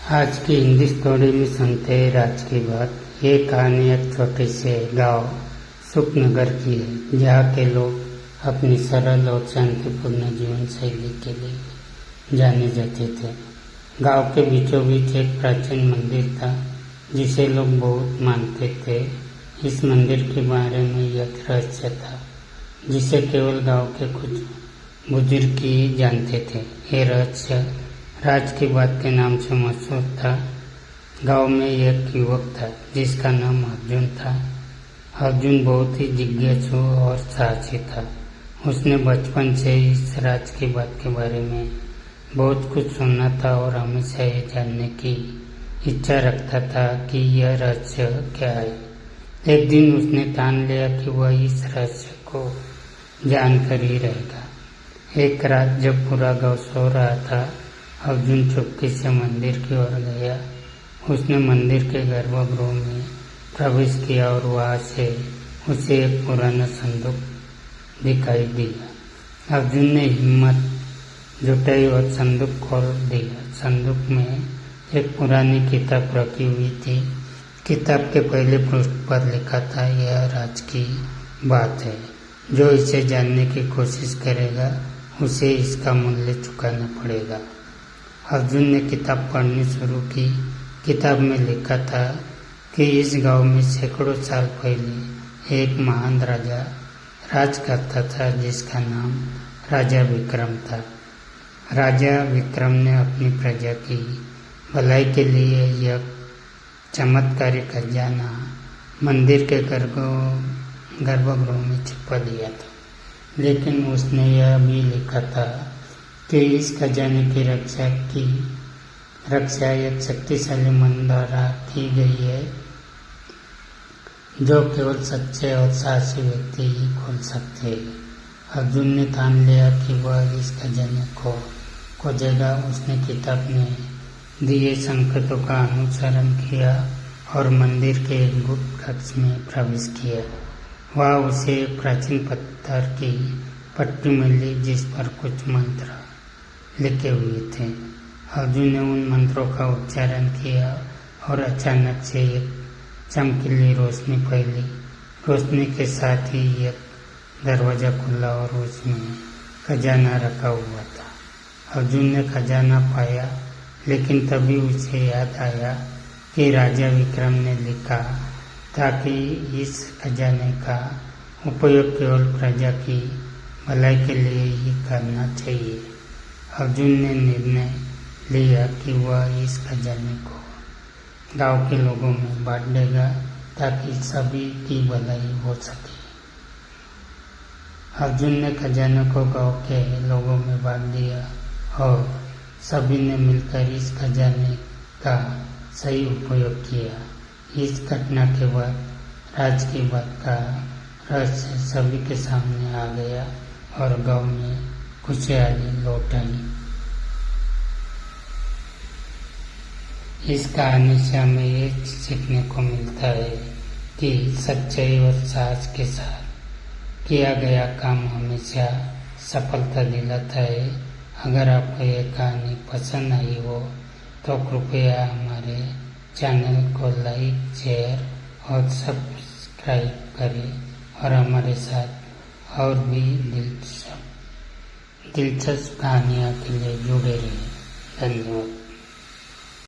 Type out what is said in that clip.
आज की हिंदी स्टोरी में सुनते हैं राज की बात। ये कहानी एक छोटे से गांव सुखनगर की है, जहाँ के लोग अपनी सरल और शांतिपूर्ण जीवन शैली के लिए जाने जाते थे। गांव के बीचों बीच एक प्राचीन मंदिर था, जिसे लोग बहुत मानते थे। इस मंदिर के बारे में एक रहस्य था, जिसे केवल गांव के कुछ बुजुर्ग ही जानते थे। ये रहस्य राज की बात के नाम से मशहूर था। गांव में एक युवक था, जिसका नाम अर्जुन था। अर्जुन बहुत ही जिज्ञासु और साहसी था। उसने बचपन से इस राज की बात के बारे में बहुत कुछ सुना था और हमेशा ये जानने की इच्छा रखता था कि यह रहस्य क्या है। एक दिन उसने ठान लिया कि वह इस रहस्य को जानकर ही रहेगा। एक रात जब पूरा गांव सो रहा था, अर्जुन चुपके से मंदिर की ओर गया। उसने मंदिर के गर्भगृह में प्रवेश किया और वहां से उसे एक पुराना संदूक दिखाई दिया। अर्जुन ने हिम्मत जुटाई और संदूक खोल दिया। संदूक में एक पुरानी किताब रखी हुई थी। किताब के पहले पृष्ठ पर लिखा था, यह राज की बात है, जो इसे जानने की कोशिश करेगा उसे इसका मूल्य चुकाना पड़ेगा। अर्जुन ने किताब पढ़नी शुरू की। किताब में लिखा था कि इस गांव में सैकड़ों साल पहले एक महान राजा राज करता था, जिसका नाम राजा विक्रम था। राजा विक्रम ने अपनी प्रजा की भलाई के लिए यह चमत्कारी खजाना मंदिर के गर्भगृह में छिपा दिया था, लेकिन उसने यह भी लिखा था कि इस खजाने की रक्षा एक शक्तिशाली मन द्वारा की गई है, जो केवल सच्चे और साहसी व्यक्ति ही खोल सकते हैं। अर्जुन ने ठान लिया कि वह इस खजाने को खोजेगा। उसने किताब में दिए संकेतों का अनुसरण किया और मंदिर के एक गुप्त कक्ष में प्रवेश किया। वहाँ उसे एक प्राचीन पत्थर की पट्टी मिली, जिस पर कुछ मंत्र लिखे हुए थे। अर्जुन ने उन मंत्रों का उच्चारण किया और अचानक से एक चमकीली रोशनी फैली। रोशनी के साथ ही एक दरवाजा खुला और उसमें खजाना रखा हुआ था। अर्जुन ने खजाना पाया, लेकिन तभी उसे याद आया कि राजा विक्रम ने लिखा था कि इस खजाने का उपयोग केवल प्रजा की भलाई के लिए ही करना चाहिए। अर्जुन ने निर्णय लिया कि वह इस खजाने को गांव के लोगों में बांट देगा, ताकि सभी की भलाई हो सके। अर्जुन ने खजाने को गांव के लोगों में बांट दिया और सभी ने मिलकर इस खजाने का सही उपयोग किया। इस घटना के बाद राज की बात का रहस्य सभी के सामने आ गया और गांव में खुशहाली लौट आई। इस कहानी से हमें ये सीखने को मिलता है कि सच्चाई और साहस के साथ किया गया काम हमेशा सफलता दिलाता है। अगर आपको ये कहानी पसंद आई हो तो कृपया हमारे चैनल को लाइक, शेयर और सब्सक्राइब करें और हमारे साथ और भी दिलचस्प कहानियों के लिए जुड़े रहें। धन्यवाद।